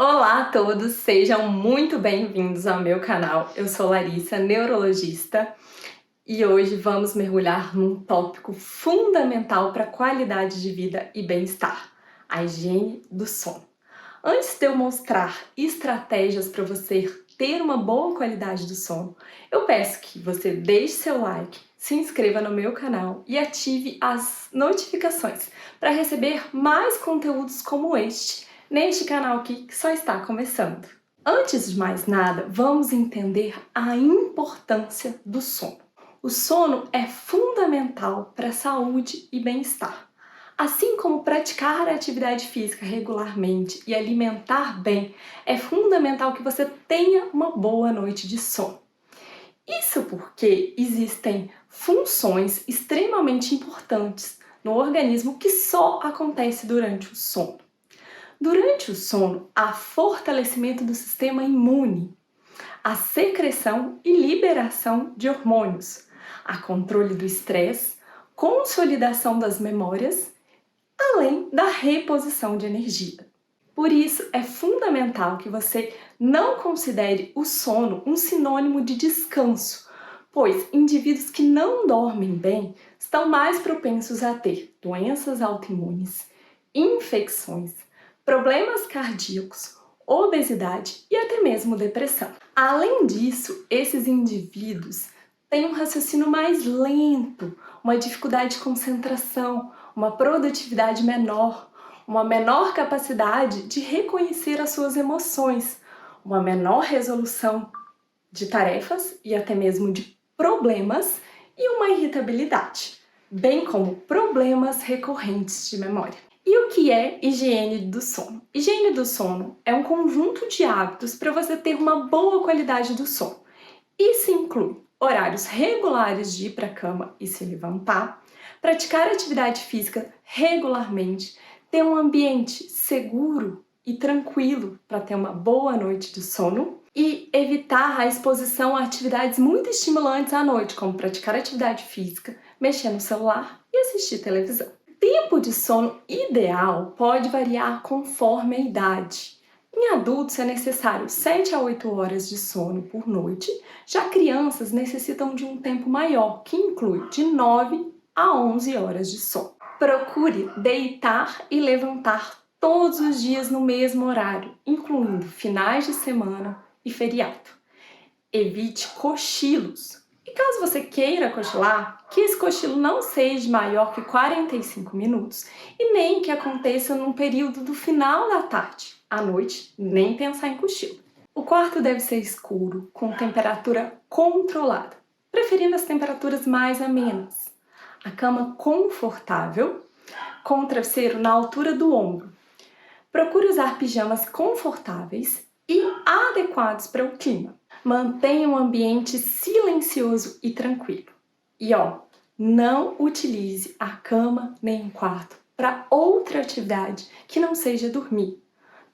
Olá a todos, sejam muito bem-vindos ao meu canal. Eu sou Larissa, neurologista, e hoje vamos mergulhar num tópico fundamental para a qualidade de vida e bem-estar: a higiene do sono. Antes de eu mostrar estratégias para você ter uma boa qualidade do sono, eu peço que você deixe seu like, se inscreva no meu canal e ative as notificações para receber mais conteúdos como este neste canal aqui que só está começando. Antes de mais nada, vamos entender a importância do sono. O sono é fundamental para a saúde e bem-estar. Assim como praticar atividade física regularmente e alimentar bem, é fundamental que você tenha uma boa noite de sono. Isso porque existem funções extremamente importantes no organismo que só acontece durante o sono. Durante o sono, há fortalecimento do sistema imune, a secreção e liberação de hormônios, a controle do estresse, consolidação das memórias, além da reposição de energia. Por isso, é fundamental que você não considere o sono um sinônimo de descanso, pois indivíduos que não dormem bem estão mais propensos a ter doenças autoimunes, infecções, problemas cardíacos, obesidade e até mesmo depressão. Além disso, esses indivíduos têm um raciocínio mais lento, uma dificuldade de concentração, uma produtividade menor, uma menor capacidade de reconhecer as suas emoções, uma menor resolução de tarefas e até mesmo de problemas e uma irritabilidade, bem como problemas recorrentes de memória. E o que é higiene do sono? Higiene do sono é um conjunto de hábitos para você ter uma boa qualidade do sono. Isso inclui horários regulares de ir para a cama e se levantar, praticar atividade física regularmente, ter um ambiente seguro e tranquilo para ter uma boa noite de sono e evitar a exposição a atividades muito estimulantes à noite, como praticar atividade física, mexer no celular e assistir televisão. O tempo de sono ideal pode variar conforme a idade. Em adultos é necessário 7 a 8 horas de sono por noite, já crianças necessitam de um tempo maior, que inclui de 9 a 11 horas de sono. Procure deitar e levantar todos os dias no mesmo horário, incluindo finais de semana e feriado. Evite cochilos. E caso você queira cochilar, que esse cochilo não seja maior que 45 minutos e nem que aconteça num período do final da tarde. À noite, nem pensar em cochilo. O quarto deve ser escuro, com temperatura controlada, preferindo as temperaturas mais amenas. A cama confortável, com o travesseiro na altura do ombro. Procure usar pijamas confortáveis e adequados para o clima. Mantenha um ambiente silencioso e tranquilo. E não utilize a cama nem o quarto para outra atividade que não seja dormir.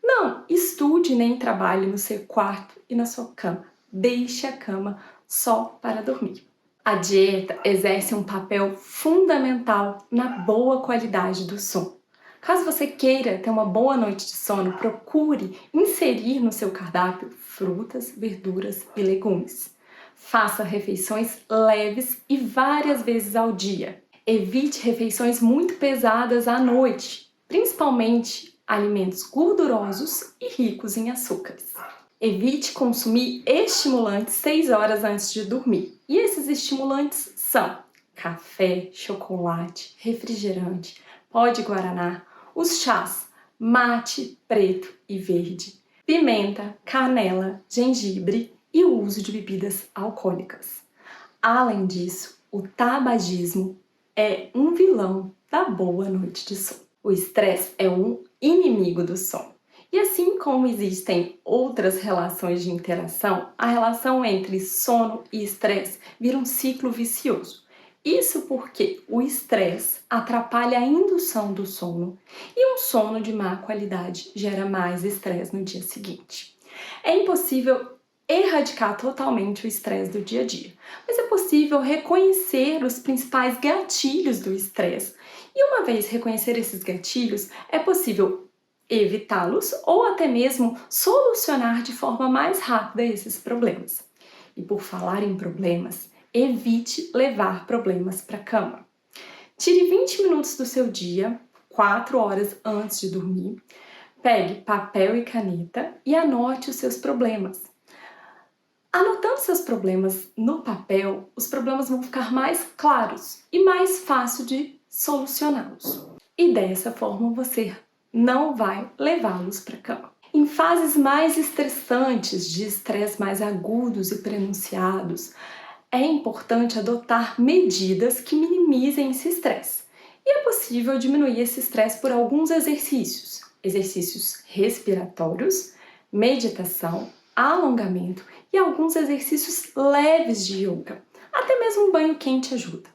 Não estude nem trabalhe no seu quarto e na sua cama. Deixe a cama só para dormir. A dieta exerce um papel fundamental na boa qualidade do sono. Caso você queira ter uma boa noite de sono, procure inserir no seu cardápio frutas, verduras e legumes. Faça refeições leves e várias vezes ao dia. Evite refeições muito pesadas à noite, principalmente alimentos gordurosos e ricos em açúcares. Evite consumir estimulantes 6 horas antes de dormir. E esses estimulantes são café, chocolate, refrigerante, pó de guaraná, os chás mate, preto e verde, pimenta, canela, gengibre e o uso de bebidas alcoólicas. Além disso, o tabagismo é um vilão da boa noite de sono. O estresse é um inimigo do sono. E assim como existem outras relações de interação, a relação entre sono e estresse vira um ciclo vicioso. Isso porque o estresse atrapalha a indução do sono e um sono de má qualidade gera mais estresse no dia seguinte. É impossível erradicar totalmente o estresse do dia a dia, mas é possível reconhecer os principais gatilhos do estresse. E uma vez reconhecer esses gatilhos, é possível evitá-los ou até mesmo solucionar de forma mais rápida esses problemas. E por falar em problemas, evite levar problemas para a cama. Tire 20 minutos do seu dia, 4 horas antes de dormir. Pegue papel e caneta e anote os seus problemas. Anotando seus problemas no papel, os problemas vão ficar mais claros e mais fácil de solucioná-los. E dessa forma você não vai levá-los para a cama. Em fases mais estressantes, de estresse mais agudos e pronunciados, é importante adotar medidas que minimizem esse estresse. E é possível diminuir esse estresse por alguns exercícios. Exercícios respiratórios, meditação, alongamento e alguns exercícios leves de yoga. Até mesmo um banho quente ajuda.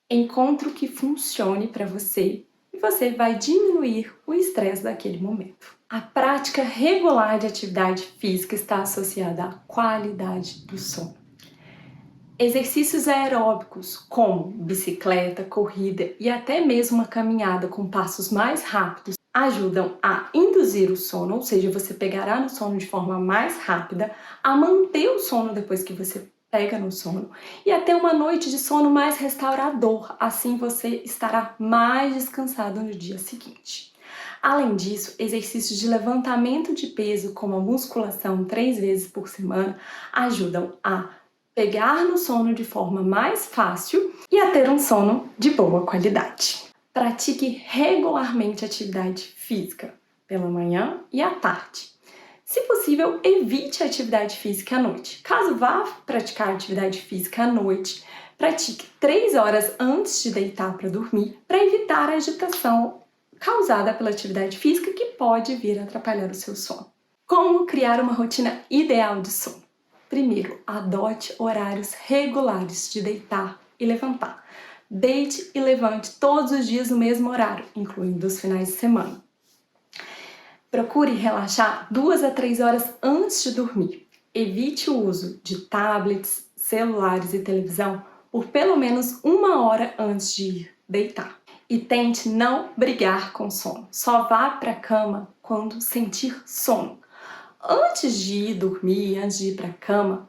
Encontre o que funcione para você e você vai diminuir o estresse daquele momento. A prática regular de atividade física está associada à qualidade do sono. Exercícios aeróbicos, como bicicleta, corrida e até mesmo uma caminhada com passos mais rápidos, ajudam a induzir o sono, ou seja, você pegará no sono de forma mais rápida, a manter o sono depois que você pega no sono e a ter uma noite de sono mais restaurador, assim você estará mais descansado no dia seguinte. Além disso, exercícios de levantamento de peso, como a musculação 3 vezes por semana, ajudam a pegar no sono de forma mais fácil e a ter um sono de boa qualidade. Pratique regularmente atividade física, pela manhã e à tarde. Se possível, evite a atividade física à noite. Caso vá praticar atividade física à noite, pratique 3 horas antes de deitar para dormir, para evitar a agitação causada pela atividade física que pode vir a atrapalhar o seu sono. Como criar uma rotina ideal de sono? Primeiro, adote horários regulares de deitar e levantar. Deite e levante todos os dias no mesmo horário, incluindo os finais de semana. Procure relaxar 2 a 3 horas antes de dormir. Evite o uso de tablets, celulares e televisão por pelo menos 1 hora antes de ir deitar. E tente não brigar com sono. Só vá para a cama quando sentir sono. Antes de ir dormir, antes de ir para a cama,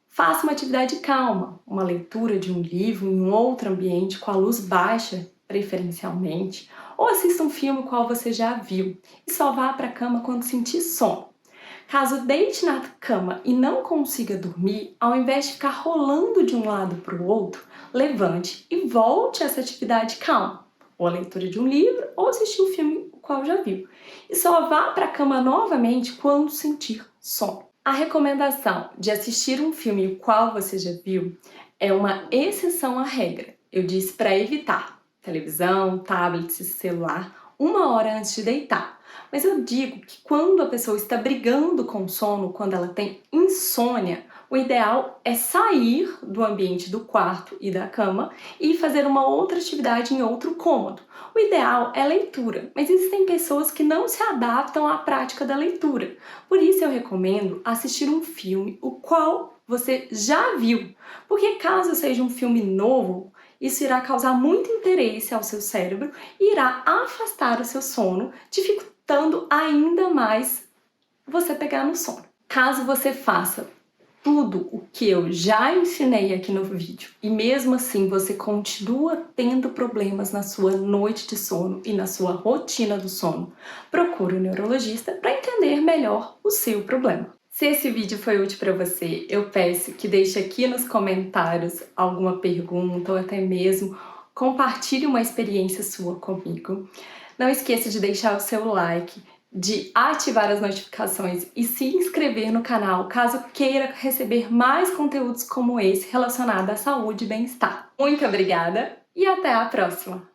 faça uma atividade calma, uma leitura de um livro em um outro ambiente com a luz baixa, preferencialmente, ou assista um filme qual você já viu e só vá para a cama quando sentir sono. Caso deite na cama e não consiga dormir, ao invés de ficar rolando de um lado para o outro, levante e volte a essa atividade calma, ou a leitura de um livro, ou assistir um filme o qual já viu. E só vá para a cama novamente quando sentir sono. A recomendação de assistir um filme o qual você já viu é uma exceção à regra. Eu disse para evitar televisão, tablet, celular 1 hora antes de deitar. Mas eu digo que quando a pessoa está brigando com sono, quando ela tem insônia, o ideal é sair do ambiente do quarto e da cama e fazer uma outra atividade em outro cômodo. O ideal é leitura, mas existem pessoas que não se adaptam à prática da leitura. Por isso eu recomendo assistir um filme o qual você já viu, porque caso seja um filme novo, isso irá causar muito interesse ao seu cérebro e irá afastar o seu sono, dificultando ainda mais você pegar no sono. Caso você faça tudo o que eu já ensinei aqui no vídeo e mesmo assim você continua tendo problemas na sua noite de sono e na sua rotina do sono, procure um neurologista para entender melhor o seu problema. Se esse vídeo foi útil para você, eu peço que deixe aqui nos comentários alguma pergunta ou até mesmo compartilhe uma experiência sua comigo. Não esqueça de deixar o seu like, de ativar as notificações e se inscrever no canal caso queira receber mais conteúdos como esse relacionado à saúde e bem-estar. Muito obrigada e até a próxima!